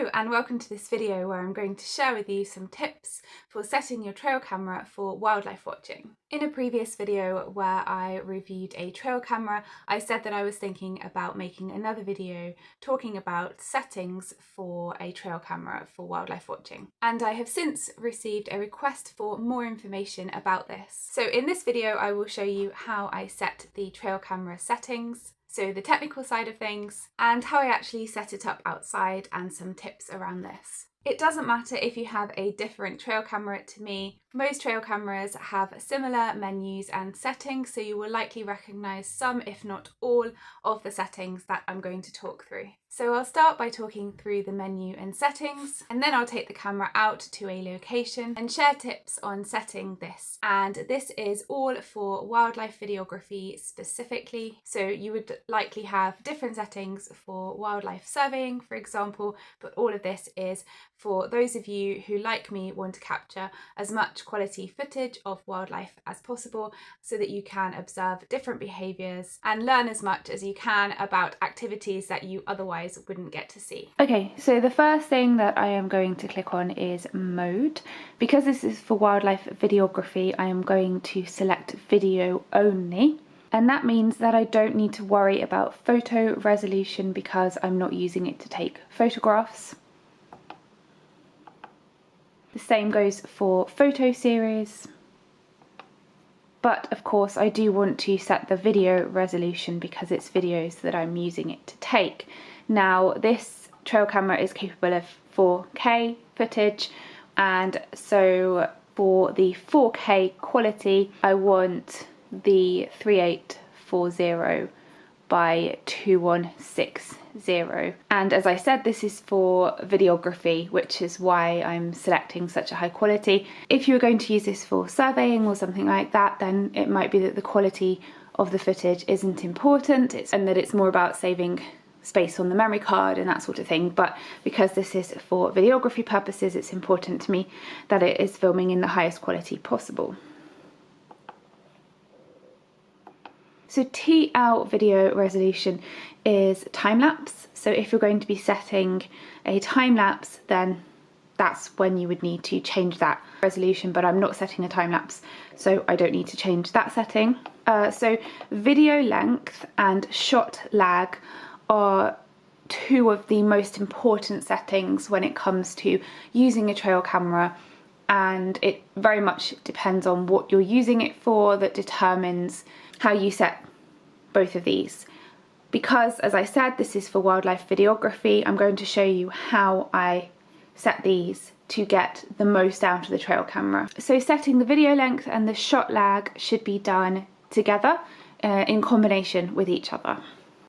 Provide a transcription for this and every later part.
Hello and welcome to this video where I'm going to share with you some tips for setting your trail camera for wildlife watching. In a previous video where I reviewed a trail camera, I said that I was thinking about making another video talking about settings for a trail camera for wildlife watching. And I have since received a request for more information about this. So in this video I will show you how I set the trail camera settings, so the technical side of things, and how I actually set it up outside and some tips around this. It doesn't matter if you have a different trail camera to me. Most trail cameras have similar menus and settings, so you will likely recognise some, if not all, of the settings that I'm going to talk through. So I'll start by talking through the menu and settings, and then I'll take the camera out to a location and share tips on setting this. And this is all for wildlife videography specifically. So you would likely have different settings for wildlife surveying, for example, but all of this is for those of you who, like me, want to capture as much quality footage of wildlife as possible so that you can observe different behaviours and learn as much as you can about activities that you otherwise wouldn't get to see. Okay, so the first thing that I am going to click on is mode. Because this is for wildlife videography, I am going to select video only. And that means that I don't need to worry about photo resolution because I'm not using it to take photographs. The same goes for photo series, but of course I do want to set the video resolution because it's videos that I'm using it to take. Now this trail camera is capable of 4K footage, and so for the 4K quality I want the 3840 by 2160. And as I said, this is for videography, which is why I'm selecting such a high quality. If you're going to use this for surveying or something like that, then it might be that the quality of the footage isn't important, and that it's more about saving space on the memory card and that sort of thing. But because this is for videography purposes, it's important to me that it is filming in the highest quality possible. So TL video resolution is time-lapse. So if you're going to be setting a time-lapse, then that's when you would need to change that resolution, but I'm not setting a time-lapse, so I don't need to change that setting. So video length and shot lag are two of the most important settings when it comes to using a trail camera, and it very much depends on what you're using it for that determines how you set both of these. Because, as I said, this is for wildlife videography, I'm going to show you how I set these to get the most out of the trail camera. So setting the video length and the shot lag should be done together in combination with each other.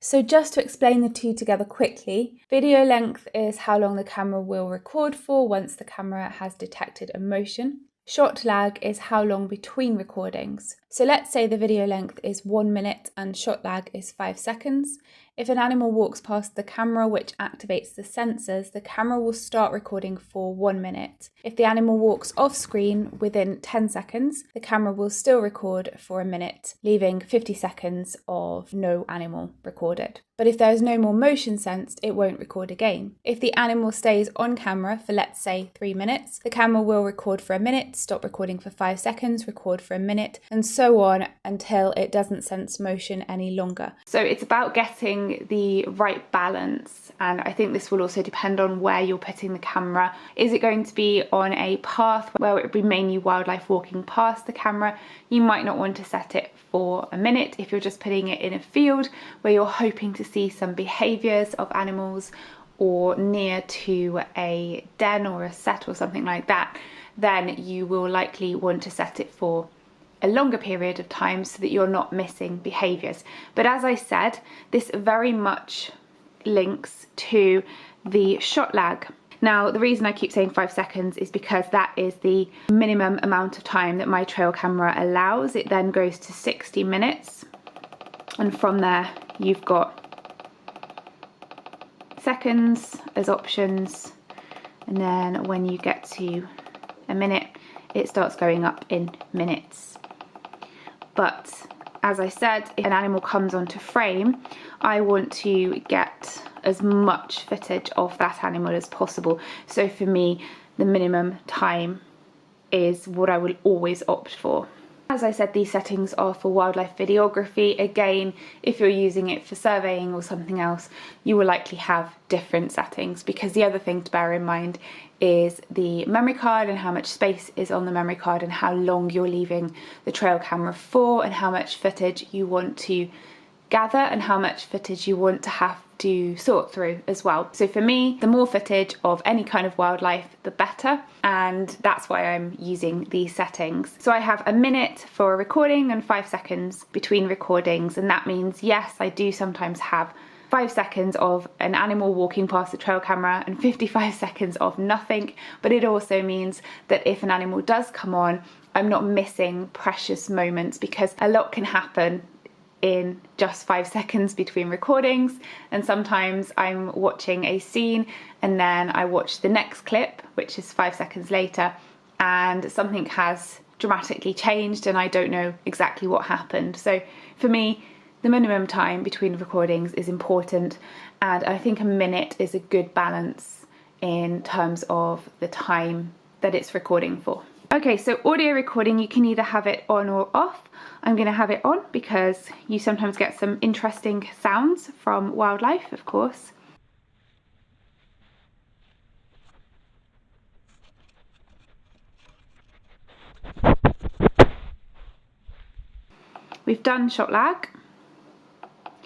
So just to explain the two together quickly, video length is how long the camera will record for once the camera has detected a motion. Shot lag is how long between recordings. So let's say the video length is 1 minute and shot lag is 5 seconds. If an animal walks past the camera, which activates the sensors, the camera will start recording for 1 minute. If the animal walks off screen within 10 seconds, the camera will still record for a minute, leaving 50 seconds of no animal recorded. But if there is no more motion sensed, it won't record again. If the animal stays on camera for, let's say, 3 minutes, the camera will record for a minute, stop recording for 5 seconds, record for a minute, and so on until it doesn't sense motion any longer. So it's about getting the right balance, and I think this will also depend on where you're putting the camera. Is it going to be on a path where it would be mainly wildlife walking past the camera? You might not want to set it for a minute. If you're just putting it in a field where you're hoping to see some behaviours of animals, or near to a den or a set or something like that, then you will likely want to set it for a longer period of time so that you're not missing behaviours. But as I said, this very much links to the shot lag. Now, the reason I keep saying 5 seconds is because that is the minimum amount of time that my trail camera allows. It then goes to 60 minutes, and from there you've got seconds as options, and then when you get to a minute it starts going up in minutes. But as I said, if an animal comes onto frame, I want to get as much footage of that animal as possible. So for me, the minimum time is what I will always opt for. As I said, these settings are for wildlife videography. Again, if you're using it for surveying or something else, you will likely have different settings, because the other thing to bear in mind is the memory card and how much space is on the memory card and how long you're leaving the trail camera for and how much footage you want to gather and how much footage you want to have to sort through as well. So for me, the more footage of any kind of wildlife, the better, and that's why I'm using these settings. So I have a minute for a recording and 5 seconds between recordings, and that means, yes, I do sometimes have 5 seconds of an animal walking past the trail camera and 55 seconds of nothing, but it also means that if an animal does come on, I'm not missing precious moments, because a lot can happen in just 5 seconds between recordings, and sometimes I'm watching a scene and then I watch the next clip, which is 5 seconds later, and something has dramatically changed and I don't know exactly what happened. So for me, the minimum time between recordings is important, and I think a minute is a good balance in terms of the time that it's recording for. Okay, so audio recording, you can either have it on or off. I'm going to have it on because you sometimes get some interesting sounds from wildlife, of course. We've done shot lag.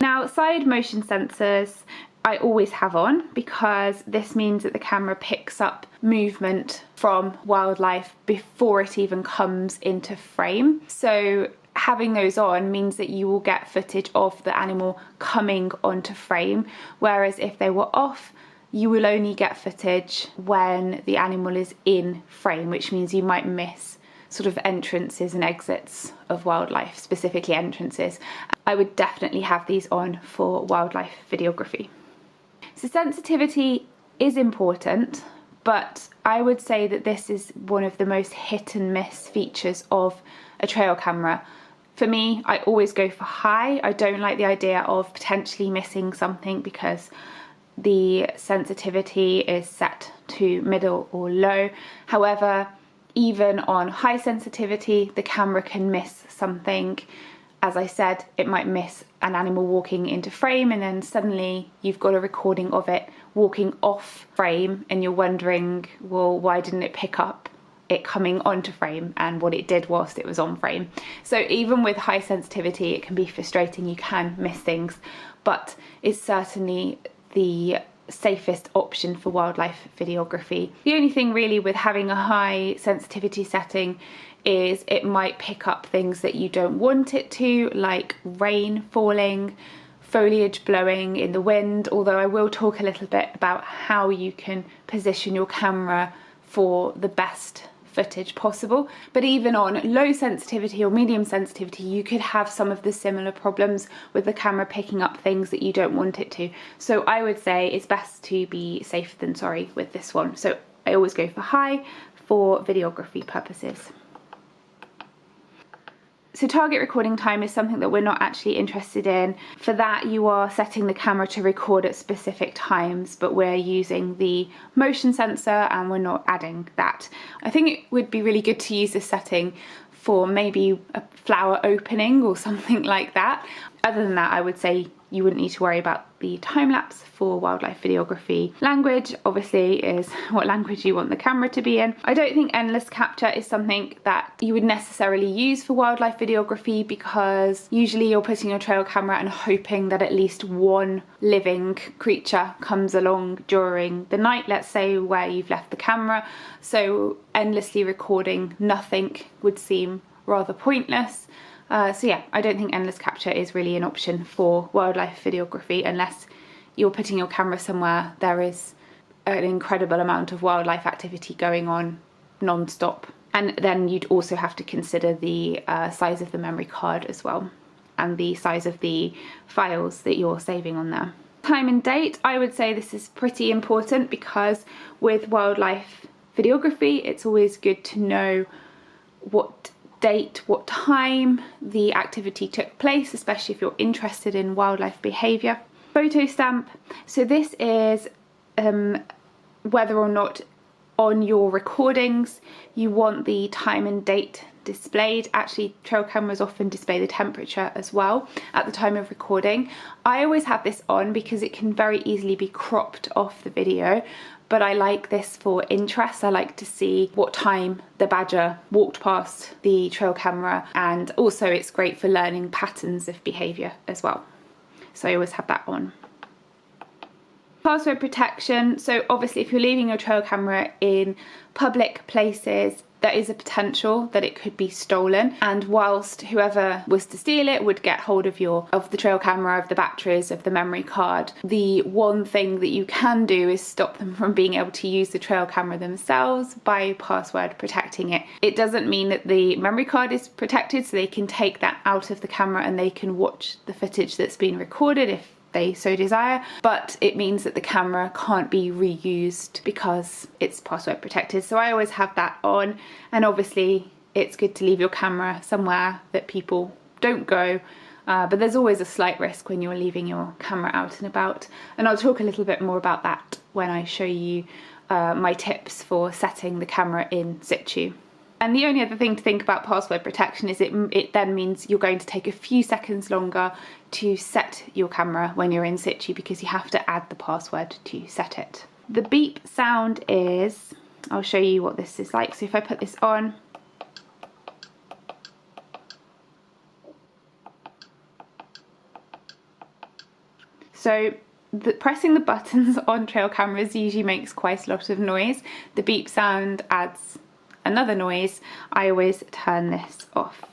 Now, side motion sensors I always have on, because this means that the camera picks up movement from wildlife before it even comes into frame. So having those on means that you will get footage of the animal coming onto frame, whereas if they were off, you will only get footage when the animal is in frame, which means you might miss sort of entrances and exits of wildlife, specifically entrances. I would definitely have these on for wildlife videography. So sensitivity is important, but I would say that this is one of the most hit and miss features of a trail camera. For me, I always go for high. I don't like the idea of potentially missing something because the sensitivity is set to middle or low. However, even on high sensitivity, the camera can miss something. As I said, it might miss an animal walking into frame, and then suddenly you've got a recording of it walking off frame and you're wondering, well, why didn't it pick up it coming onto frame and what it did whilst it was on frame? So even with high sensitivity, it can be frustrating, you can miss things, but it's certainly the safest option for wildlife videography. The only thing really with having a high sensitivity setting is it might pick up things that you don't want it to, like rain falling, foliage blowing in the wind, although I will talk a little bit about how you can position your camera for the best footage possible. But even on low sensitivity or medium sensitivity, you could have some of the similar problems with the camera picking up things that you don't want it to. So I would say it's best to be safe than sorry with this one. So I always go for high for videography purposes. So target recording time is something that we're not actually interested in. For that, you are setting the camera to record at specific times, but we're using the motion sensor and we're not adding that. I think it would be really good to use this setting for maybe a flower opening or something like that. Other than that, I would say you wouldn't need to worry about the time lapse for wildlife videography. Language obviously is what language you want the camera to be in. I don't think endless capture is something that you would necessarily use for wildlife videography, because usually you're putting your trail camera and hoping that at least one living creature comes along during the night, let's say, where you've left the camera. So endlessly recording nothing would seem rather pointless. So yeah, I don't think endless capture is really an option for wildlife videography unless you're putting your camera somewhere there is an incredible amount of wildlife activity going on non-stop. And then you'd also have to consider the size of the memory card as well, and the size of the files that you're saving on there. Time and date, I would say this is pretty important, because with wildlife videography it's always good to know what date, what time the activity took place, especially if you're interested in wildlife behaviour. photo stamp. So this is whether or not on your recordings you want the time and date displayed. Actually, trail cameras often display the temperature as well at the time of recording. I always have this on because it can very easily be cropped off the video, but I like this for interest. I like to see what time the badger walked past the trail camera, and also it's great for learning patterns of behaviour as well. So I always have that on. Password protection. So obviously if you're leaving your trail camera in public places, there is a potential that it could be stolen, and whilst whoever was to steal it would get hold of the trail camera, of the batteries, of the memory card, the one thing that you can do is stop them from being able to use the trail camera themselves by password protecting it. It doesn't mean that the memory card is protected, so they can take that out of the camera and they can watch the footage that's been recorded if they so desire, but it means that the camera can't be reused because it's password protected. So I always have that on, and obviously it's good to leave your camera somewhere that people don't go, but there's always a slight risk when you're leaving your camera out and about, and I'll talk a little bit more about that when I show you my tips for setting the camera in situ. And the only other thing to think about password protection is it then means you're going to take a few seconds longer to set your camera when you're in situ, because you have to add the password to set it. The beep sound is, I'll show you what this is like. So if I put this on, so pressing the buttons on trail cameras usually makes quite a lot of noise. The beep sound adds another noise. I always turn this off.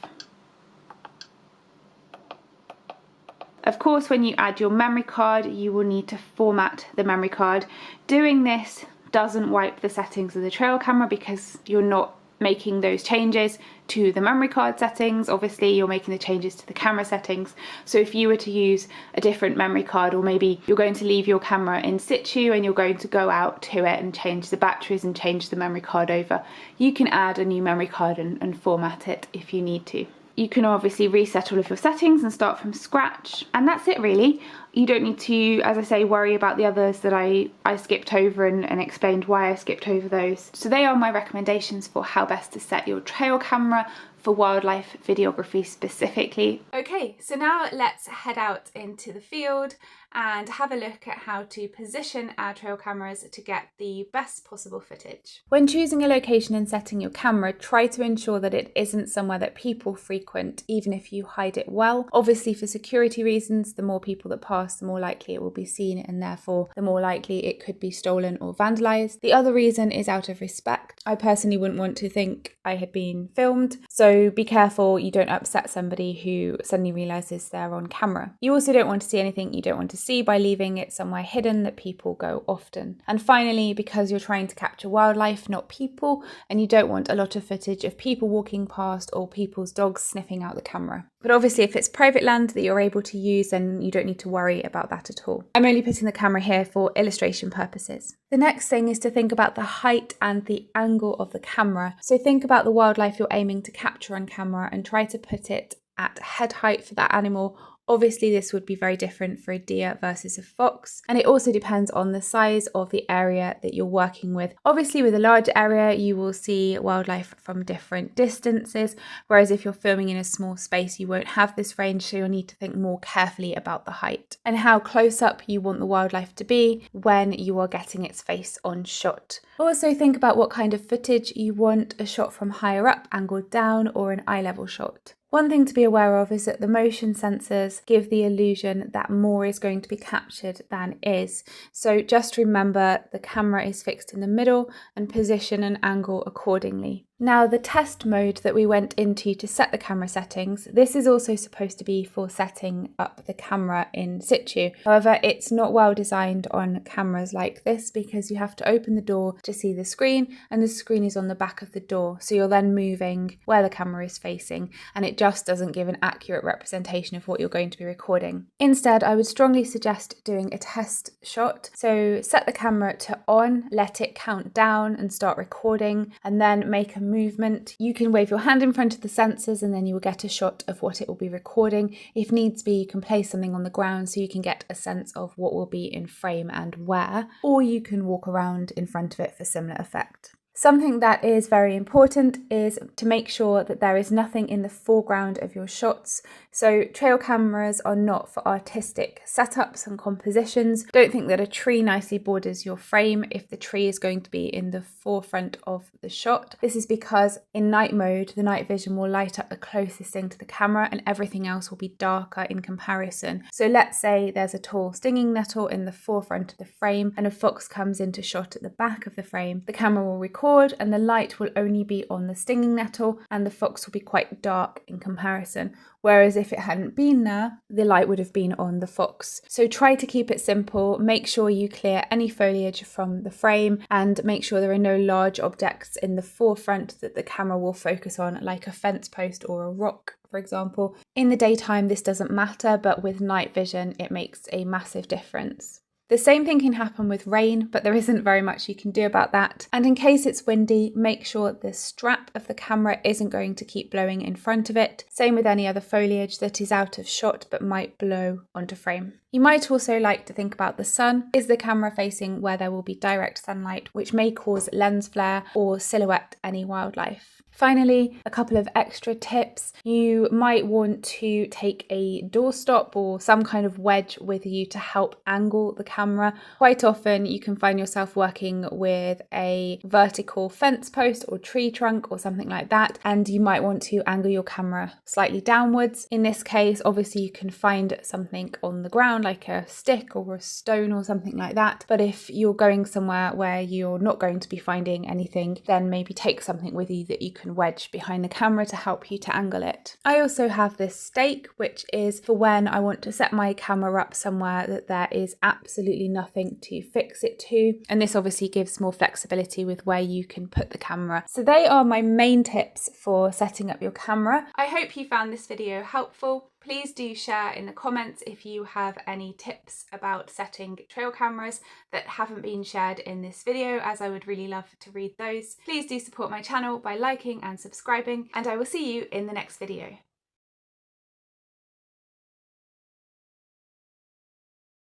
Of course, when you add your memory card, you will need to format the memory card. Doing this doesn't wipe the settings of the trail camera because you're not making those changes to the memory card settings. Obviously you're making the changes to the camera settings. So if you were to use a different memory card, or maybe you're going to leave your camera in situ and you're going to go out to it and change the batteries and change the memory card over, you can add a new memory card and format it if you need to. You can obviously reset all of your settings and start from scratch, and that's it really. You don't need to, as I say, worry about the others that I skipped over and explained why I skipped over those. So they are my recommendations for how best to set your trail camera for wildlife videography specifically. Okay, so now let's head out into the field and have a look at how to position our trail cameras to get the best possible footage. When choosing a location and setting your camera, try to ensure that it isn't somewhere that people frequent, even if you hide it well. Obviously for security reasons, the more people that pass, the more likely it will be seen, and therefore the more likely it could be stolen or vandalized. The other reason is out of respect. I personally wouldn't want to think I had been filmed, so be careful you don't upset somebody who suddenly realizes they're on camera. You also don't want to see anything you don't want to see by leaving it somewhere hidden that people go often. And finally, because you're trying to capture wildlife, not people, and you don't want a lot of footage of people walking past or people's dogs sniffing out the camera. But obviously if it's private land that you're able to use, then you don't need to worry about that at all. I'm only putting the camera here for illustration purposes. The next thing is to think about the height and the angle of the camera. So think about the wildlife you're aiming to capture on camera and try to put it at head height for that animal. Obviously this would be very different for a deer versus a fox, and it also depends on the size of the area that you're working with. Obviously with a large area you will see wildlife from different distances, whereas if you're filming in a small space you won't have this range, so you'll need to think more carefully about the height and how close up you want the wildlife to be when you are getting its face on shot. Also think about what kind of footage you want, a shot from higher up, angled down, or an eye level shot. One thing to be aware of is that the motion sensors give the illusion that more is going to be captured than is. So just remember the camera is fixed in the middle and position and angle accordingly. Now the test mode that we went into to set the camera settings, this is also supposed to be for setting up the camera in situ. However, it's not well designed on cameras like this because you have to open the door to see the screen, and the screen is on the back of the door. So you're then moving where the camera is facing, and it just doesn't give an accurate representation of what you're going to be recording. Instead, I would strongly suggest doing a test shot. So set the camera to on, let it count down and start recording, and then make a movement. You can wave your hand in front of the sensors and then you will get a shot of what it will be recording. If needs be, you can place something on the ground so you can get a sense of what will be in frame and where, or you can walk around in front of it for similar effect. Something that is very important is to make sure that there is nothing in the foreground of your shots. So trail cameras are not for artistic setups and compositions. Don't think that a tree nicely borders your frame if the tree is going to be in the forefront of the shot. This is because in night mode, the night vision will light up the closest thing to the camera and everything else will be darker in comparison. So let's say there's a tall stinging nettle in the forefront of the frame and a fox comes into shot at the back of the frame. The camera will record and the light will only be on the stinging nettle and the fox will be quite dark in comparison. Whereas if it hadn't been there, the light would have been on the fox. So try to keep it simple, make sure you clear any foliage from the frame and make sure there are no large objects in the forefront that the camera will focus on, like a fence post or a rock, for example. In the daytime, this doesn't matter, but with night vision, it makes a massive difference. The same thing can happen with rain, but there isn't very much you can do about that. And in case it's windy, make sure the strap of the camera isn't going to keep blowing in front of it. Same with any other foliage that is out of shot but might blow onto frame. You might also like to think about the sun. Is the camera facing where there will be direct sunlight, which may cause lens flare or silhouette any wildlife? Finally, a couple of extra tips. You might want to take a doorstop or some kind of wedge with you to help angle the camera. Quite often you can find yourself working with a vertical fence post or tree trunk or something like that, and you might want to angle your camera slightly downwards. In this case, obviously you can find something on the ground like a stick or a stone or something like that, but if you're going somewhere where you're not going to be finding anything, then maybe take something with you that you can wedge behind the camera to help you to angle it. I also have this stake, which is for when I want to set my camera up somewhere that there is absolutely nothing to fix it to, and this obviously gives more flexibility with where you can put the camera. So they are my main tips for setting up your camera. I hope you found this video helpful. Please do share in the comments if you have any tips about setting trail cameras that haven't been shared in this video, as I would really love to read those. Please do support my channel by liking and subscribing, and I will see you in the next video.